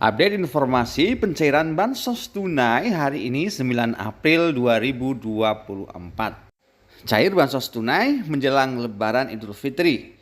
Update informasi pencairan bansos tunai hari ini 9 April 2024. Cair bansos tunai menjelang Lebaran Idul Fitri.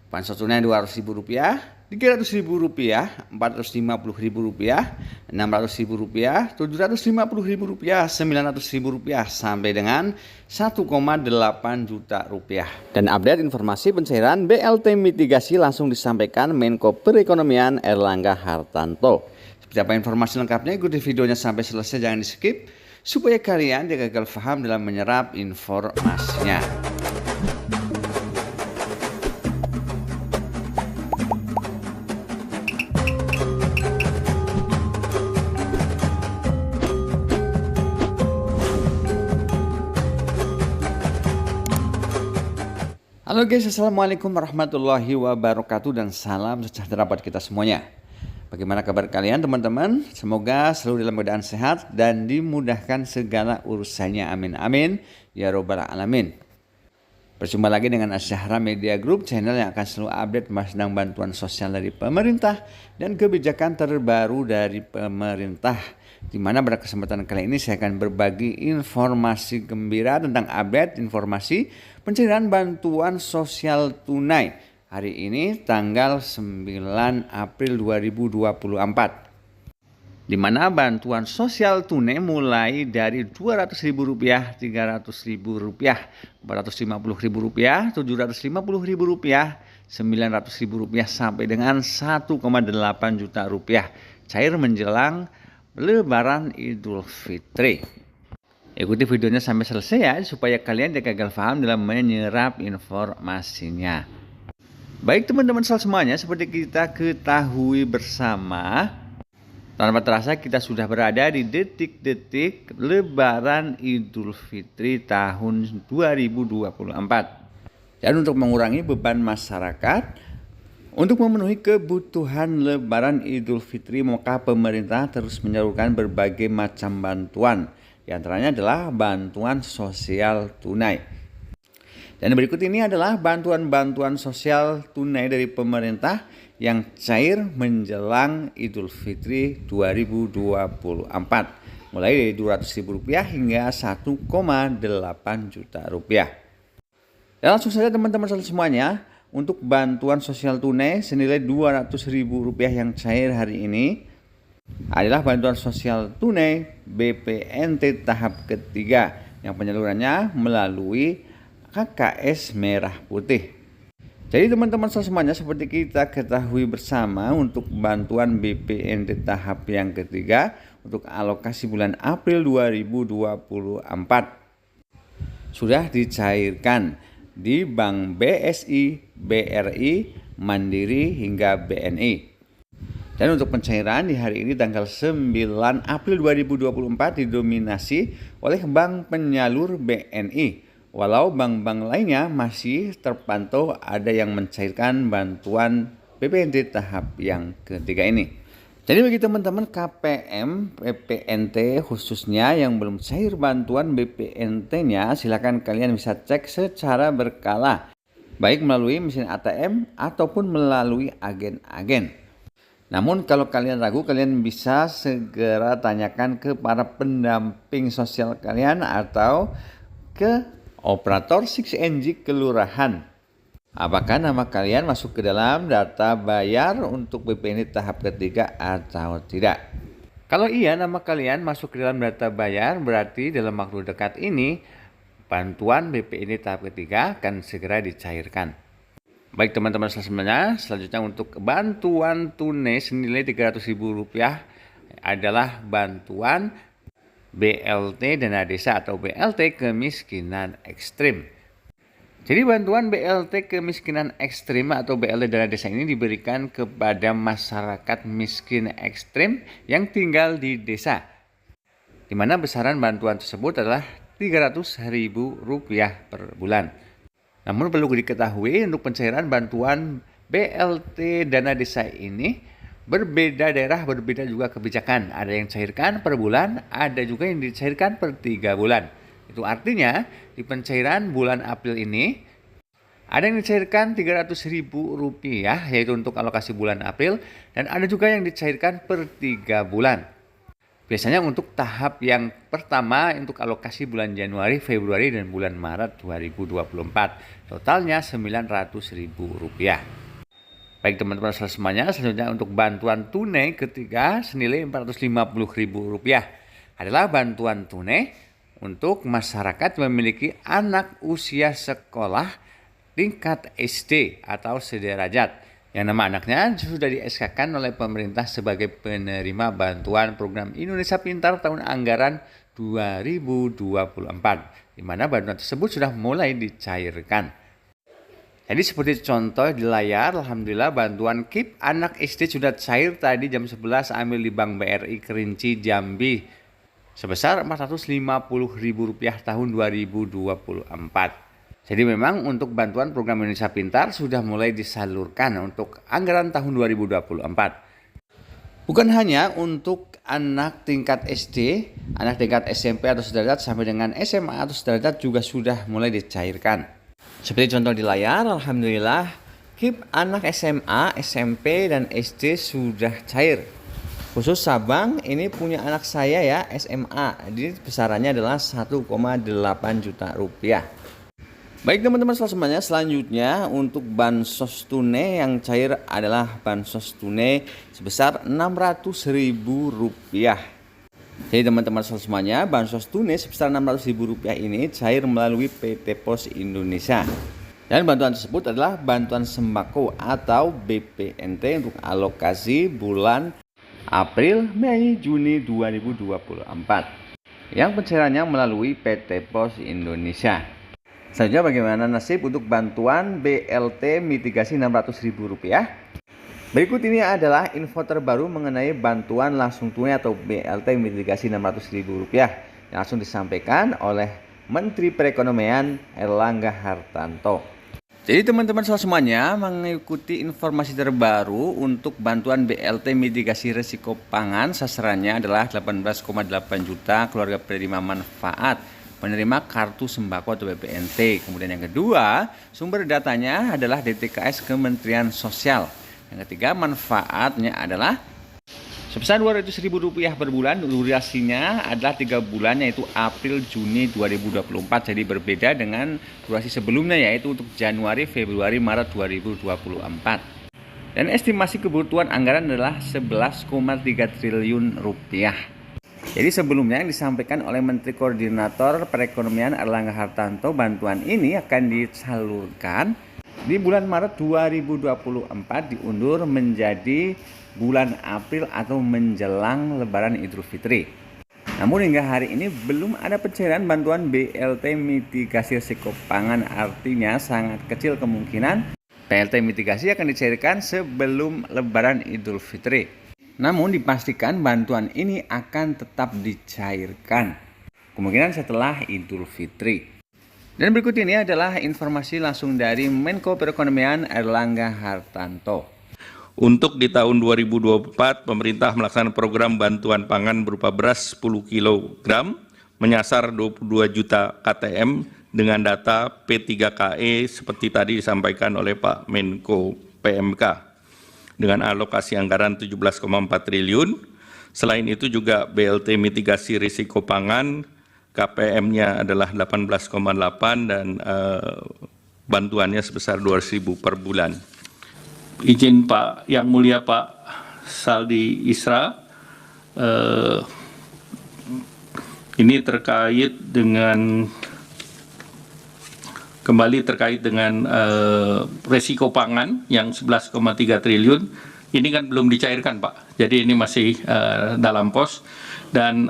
Bansos tunai Rp200.000, Rp300.000, Rp450.000, Rp600.000, Rp750.000, Rp900.000 sampai dengan Rp1,8 juta. Dan update informasi pencairan BLT mitigasi langsung disampaikan Menko Perekonomian Erlangga Hartanto. Seperti apa informasi lengkapnya, ikuti videonya sampai selesai, jangan di skip supaya kalian tidak gagal paham dalam menyerap informasinya. Halo guys, assalamualaikum warahmatullahi wabarakatuh dan salam sejahtera buat kita semuanya. Bagaimana kabar kalian teman-teman? Semoga selalu dalam keadaan sehat dan dimudahkan segala urusannya, amin amin ya robbal alamin. Berjumpa lagi dengan Asyahra Media Group, channel yang akan selalu update tentang bantuan sosial dari pemerintah dan kebijakan terbaru dari pemerintah. Di mana pada kesempatan kali ini saya akan berbagi informasi gembira tentang update informasi pencairan bantuan sosial tunai hari ini tanggal 9 April 2024. Di mana bantuan sosial tunai mulai dari Rp200.000, Rp300.000, Rp450.000, Rp750.000, Rp900.000 sampai dengan Rp1,8 juta cair menjelang Lebaran Idul Fitri. Ikuti videonya sampai selesai ya, supaya kalian tidak gagal paham dalam menyerap informasinya. Baik teman-teman semuanya, seperti kita ketahui bersama, tanpa terasa kita sudah berada di detik-detik Lebaran Idul Fitri tahun 2024. Dan untuk mengurangi beban masyarakat, untuk memenuhi kebutuhan Lebaran Idul Fitri, maka pemerintah terus menyalurkan berbagai macam bantuan. Di antaranya adalah bantuan sosial tunai. Dan berikut ini adalah bantuan-bantuan sosial tunai dari pemerintah yang cair menjelang Idul Fitri 2024. Mulai dari Rp200.000 hingga Rp1,8 juta. Dan langsung saja teman-teman semuanya, untuk bantuan sosial tunai senilai Rp200.000 yang cair hari ini adalah bantuan sosial tunai BPNT tahap ketiga yang penyalurannya melalui KKS Merah Putih. Jadi teman-teman semuanya, seperti kita ketahui bersama, untuk bantuan BPNT tahap yang ketiga untuk alokasi bulan April 2024 sudah dicairkan di Bank BSI, BRI, Mandiri hingga BNI. Dan untuk pencairan di hari ini tanggal 9 April 2024 didominasi oleh bank penyalur BNI. Walau bank-bank lainnya masih terpantau ada yang mencairkan bantuan BPNT tahap yang ketiga ini. Jadi bagi teman-teman KPM, BPNT khususnya yang belum cair bantuan BPNT-nya, silakan kalian bisa cek secara berkala, baik melalui mesin ATM ataupun melalui agen-agen. Namun kalau kalian ragu, kalian bisa segera tanyakan ke para pendamping sosial kalian atau ke operator 6NG kelurahan. Apakah nama kalian masuk ke dalam data bayar untuk BPNT tahap ketiga atau tidak? Kalau iya, nama kalian masuk ke dalam data bayar, berarti dalam waktu dekat ini bantuan BPNT tahap ketiga akan segera dicairkan. Baik teman-teman semuanya, selanjutnya untuk bantuan tunai senilai Rp300.000 adalah bantuan BLT Dana Desa atau BLT Kemiskinan Ekstrim. Jadi bantuan BLT Kemiskinan Ekstrim atau BLT Dana Desa ini diberikan kepada masyarakat miskin ekstrim yang tinggal di desa, di mana besaran bantuan tersebut adalah Rp300.000 per bulan. Namun perlu diketahui, untuk pencairan bantuan BLT Dana Desa ini berbeda daerah, berbeda juga kebijakan. Ada yang cairkan per bulan, ada juga yang dicairkan per 3 bulan. Itu artinya di pencairan bulan April ini Ada yang dicairkan Rp300.000 yaitu untuk alokasi bulan April, dan ada juga yang dicairkan per 3 bulan. Biasanya untuk tahap yang pertama untuk alokasi bulan Januari, Februari, dan bulan Maret 2024. Totalnya Rp900.000. Baik teman-teman semuanya, selanjutnya untuk bantuan tunai ketiga senilai Rp450.000 adalah bantuan tunai untuk masyarakat yang memiliki anak usia sekolah tingkat SD atau sederajat yang nama anaknya sudah di-SK-kan oleh pemerintah sebagai penerima bantuan program Indonesia Pintar tahun anggaran 2024, di mana bantuan tersebut sudah mulai dicairkan. Jadi seperti contoh di layar, alhamdulillah bantuan KIP anak SD sudah cair tadi jam 11 ambil di Bank BRI Kerinci Jambi sebesar Rp450.000 tahun 2024. Jadi memang untuk bantuan program Indonesia Pintar sudah mulai disalurkan untuk anggaran tahun 2024. Bukan hanya untuk anak tingkat SD, anak tingkat SMP atau sederajat sampai dengan SMA atau sederajat juga sudah mulai dicairkan. Seperti contoh di layar, alhamdulillah KIP anak SMA, SMP, dan SD sudah cair. Khusus Sabang ini punya anak saya ya, SMA. Jadi besarannya adalah Rp1,8 juta. Baik teman-teman semuanya, selanjutnya untuk bansos tunai yang cair adalah bansos tunai sebesar Rp600.000. Jadi teman-teman semuanya, bansos tunai sebesar Rp600.000 ini cair melalui PT Pos Indonesia. Dan bantuan tersebut adalah bantuan sembako atau BPNT untuk alokasi bulan April, Mei, Juni 2024 yang pencairannya melalui PT Pos Indonesia. Selanjutnya bagaimana nasib untuk bantuan BLT mitigasi Rp600.000? Berikut ini adalah info terbaru mengenai bantuan langsung tunai atau BLT mitigasi Rp600.000 yang langsung disampaikan oleh Menteri Perekonomian Airlangga Hartarto. Jadi teman-teman semuanya, mengikuti informasi terbaru untuk bantuan BLT mitigasi risiko pangan, sasarannya adalah 18,8 juta keluarga penerima manfaat penerima kartu sembako atau BPNT. Kemudian yang kedua, sumber datanya adalah DTKS Kementerian Sosial. Yang ketiga, manfaatnya adalah sebesar Rp200.000 per bulan. Durasinya adalah 3 bulan, yaitu April Juni 2024. Jadi berbeda dengan durasi sebelumnya, yaitu untuk Januari, Februari, Maret 2024. Dan estimasi kebutuhan anggaran adalah Rp11,3 triliun. Jadi sebelumnya yang disampaikan oleh Menteri Koordinator Perekonomian Airlangga Hartarto, bantuan ini akan disalurkan di bulan Maret 2024 diundur menjadi bulan April atau menjelang Lebaran Idul Fitri. Namun hingga hari ini belum ada pencairan bantuan BLT mitigasi risiko pangan, artinya sangat kecil kemungkinan BLT mitigasi akan dicairkan sebelum Lebaran Idul Fitri. Namun dipastikan bantuan ini akan tetap dicairkan kemungkinan setelah Idul Fitri. Dan berikut ini adalah informasi langsung dari Menko Perekonomian Airlangga Hartarto. Untuk di tahun 2024, pemerintah melaksanakan program bantuan pangan berupa beras 10 kg menyasar 22 juta KTM dengan data P3KE seperti tadi disampaikan oleh Pak Menko PMK. Dengan alokasi anggaran 17,4 triliun. Selain itu juga BLT mitigasi risiko pangan, KPM-nya adalah 18,8 dan bantuannya sebesar 200.000 per bulan. Izin Pak Yang Mulia Pak Saldi Isra, ini terkait dengan resiko pangan yang 11,3 triliun, ini kan belum dicairkan Pak, jadi ini masih dalam pos, dan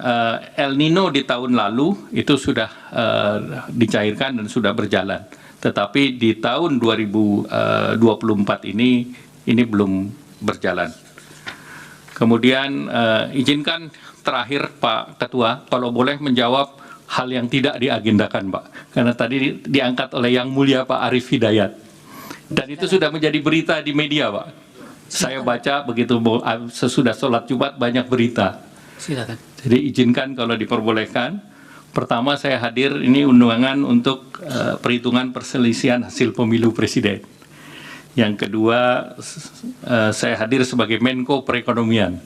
El Nino di tahun lalu itu sudah dicairkan dan sudah berjalan, tetapi di tahun 2024 ini belum berjalan. Kemudian izinkan terakhir Pak Ketua, kalau boleh menjawab hal yang tidak diagendakan Pak, karena tadi diangkat oleh Yang Mulia Pak Arief Hidayat dan itu sudah menjadi berita di media Pak. Saya baca begitu sesudah sholat Jumat banyak berita. Silakan. Jadi izinkan kalau diperbolehkan Pertama, saya hadir ini undangan untuk perhitungan perselisihan hasil pemilu presiden. Yang kedua, saya hadir sebagai Menko Perekonomian.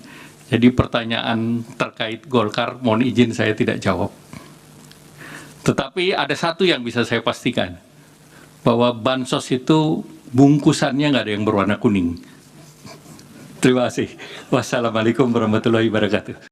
Jadi pertanyaan terkait Golkar, mohon izin saya tidak jawab. Tetapi ada satu yang bisa saya pastikan, bahwa bansos itu bungkusannya nggak ada yang berwarna kuning. Terima kasih. Wassalamualaikum warahmatullahi wabarakatuh.